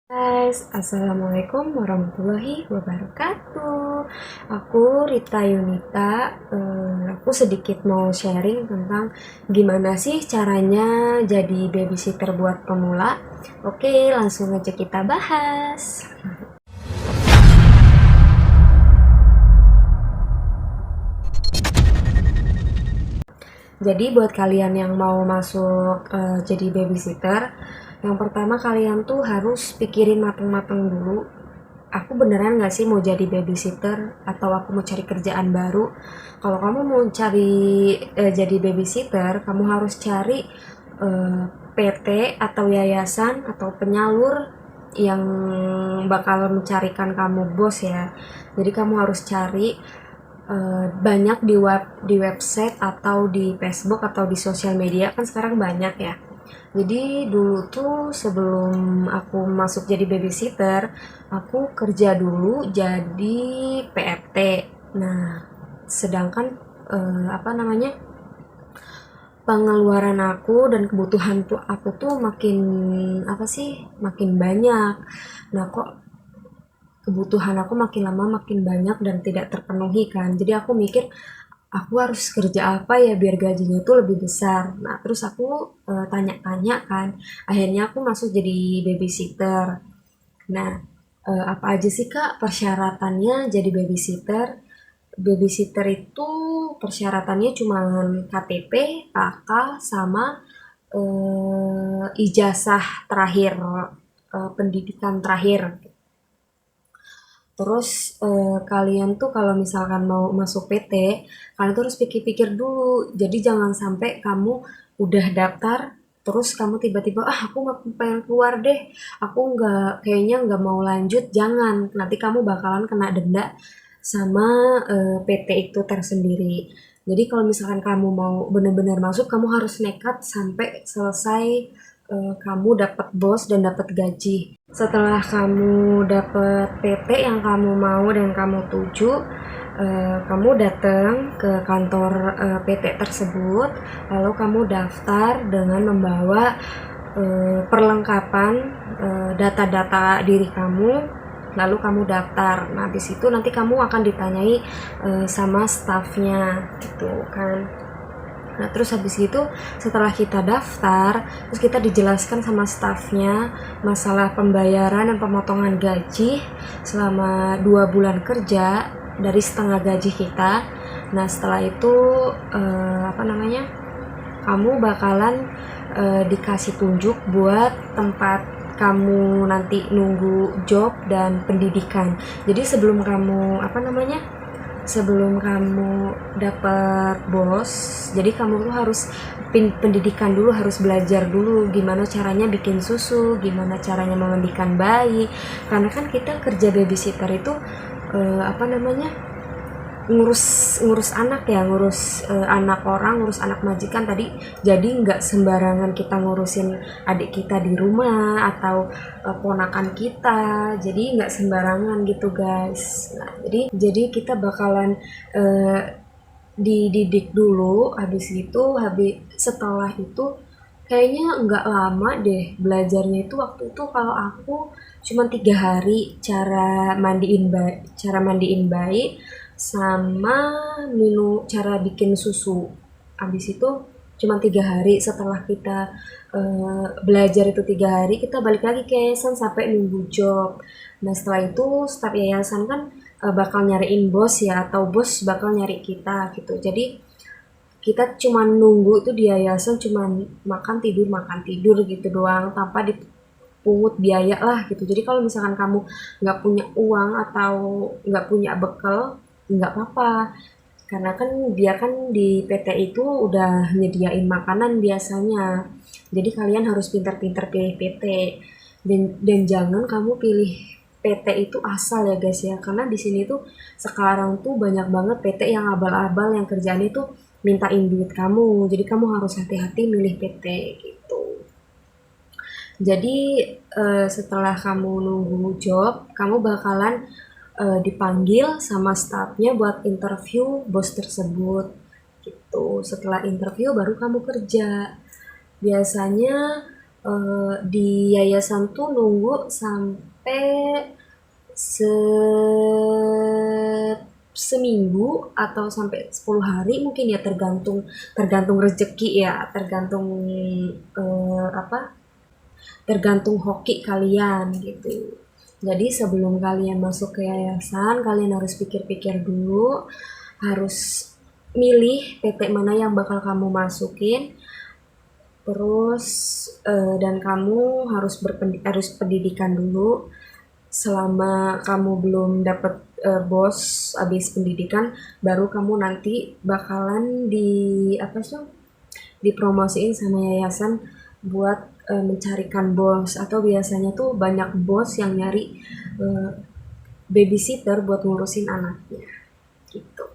Guys, Assalamualaikum warahmatullahi wabarakatuh. Aku Rita Yunita. Aku sedikit mau sharing tentang gimana sih caranya jadi babysitter buat pemula. Oke, langsung aja kita bahas. Jadi buat kalian yang mau masuk jadi babysitter, yang pertama kalian tuh harus pikirin mateng-mateng dulu. Aku beneran gak sih mau jadi babysitter atau aku mau cari kerjaan baru? Kalau kamu mau cari jadi babysitter, kamu harus cari PT atau yayasan atau penyalur yang bakal mencarikan kamu bos ya. Jadi kamu harus cari banyak di website atau di Facebook atau di sosial media, kan sekarang banyak ya. Jadi dulu tuh sebelum aku masuk jadi babysitter, aku kerja dulu jadi PRT. Nah, sedangkan apa namanya, pengeluaran aku dan kebutuhan tuh aku tuh makin apa sih, makin banyak. Nah, kok kebutuhan aku makin lama makin banyak dan tidak terpenuhi kan. Jadi aku mikir aku harus kerja apa ya biar gajinya itu lebih besar. Nah, terus aku tanya-tanya kan. Akhirnya aku masuk jadi babysitter. Nah, apa aja sih Kak persyaratannya jadi babysitter? Babysitter itu persyaratannya cuma KTP, KK, sama ijazah terakhir, pendidikan terakhir. Terus kalian tuh kalau misalkan mau masuk PT, kalian tuh harus pikir-pikir dulu. Jadi jangan sampai kamu udah daftar, terus kamu tiba-tiba aku nggak pengen keluar deh, aku nggak kayaknya nggak mau lanjut. Jangan, nanti kamu bakalan kena denda sama PT itu tersendiri. Jadi kalau misalkan kamu mau benar-benar masuk, kamu harus nekat sampai selesai kamu dapat bos dan dapat gaji. Setelah kamu dapat PT yang kamu mau dan kamu tuju, kamu datang ke kantor PT tersebut, lalu kamu daftar dengan membawa perlengkapan data-data diri kamu, lalu kamu daftar. Nah, di situ nanti kamu akan ditanyai sama stafnya, gitu kan. Nah, terus habis itu setelah kita daftar, terus kita dijelaskan sama stafnya masalah pembayaran dan pemotongan gaji selama 2 bulan kerja dari setengah gaji kita. Nah, setelah itu apa namanya? Kamu bakalan dikasih tunjuk buat tempat kamu nanti nunggu job dan pendidikan. Jadi sebelum kamu apa namanya? Sebelum kamu dapat bos, jadi kamu tuh harus pendidikan dulu, harus belajar dulu gimana caranya bikin susu, gimana caranya memandikan bayi. Karena kan kita kerja babysitter itu apa namanya, ngurus ngurus anak ya, ngurus anak orang, ngurus anak majikan tadi. Jadi nggak sembarangan kita ngurusin adik kita di rumah atau ponakan kita. Jadi nggak sembarangan gitu guys. Nah, jadi kita bakalan eh, dididik dulu. Habis setelah itu kayaknya nggak lama deh belajarnya. Itu waktu itu kalau aku cuma 3 hari cara mandiin bayi sama cara bikin susu. Habis itu cuma 3 hari. Setelah kita belajar itu 3 hari, kita balik lagi ke yayasan sampai nunggu job. Nah, setelah itu staf yayasan kan bakal nyariin bos ya, atau bos bakal nyari kita gitu. Jadi kita cuma nunggu itu di yayasan, cuma makan tidur gitu doang tanpa dipungut biaya lah gitu. Jadi kalau misalkan kamu nggak punya uang atau nggak punya bekal, nggak apa-apa, karena kan dia kan di PT itu udah nyediain makanan biasanya. Jadi kalian harus pintar-pintar pilih PT, dan jangan kamu pilih PT itu asal ya guys ya, karena di sini tuh sekarang tuh banyak banget PT yang abal-abal yang kerjaannya tuh mintain duit kamu. Jadi kamu harus hati-hati milih PT gitu. Jadi setelah kamu nunggu job, kamu bakalan dipanggil sama stafnya buat interview bos tersebut gitu. Setelah interview baru kamu kerja. Biasanya di yayasan tuh nunggu sampai se seminggu atau sampai 10 hari mungkin ya, tergantung tergantung rezeki ya, tergantung apa, tergantung hoki kalian gitu. Jadi sebelum kalian masuk ke yayasan, kalian harus pikir-pikir dulu, harus milih PT mana yang bakal kamu masukin. Terus dan kamu harus pendidikan dulu. Selama kamu belum dapet bos abis pendidikan, baru kamu nanti bakalan di apa sih, dipromosiin sama yayasan buat mencarikan bos, atau biasanya tuh banyak bos yang nyari babysitter buat ngurusin anaknya gitu.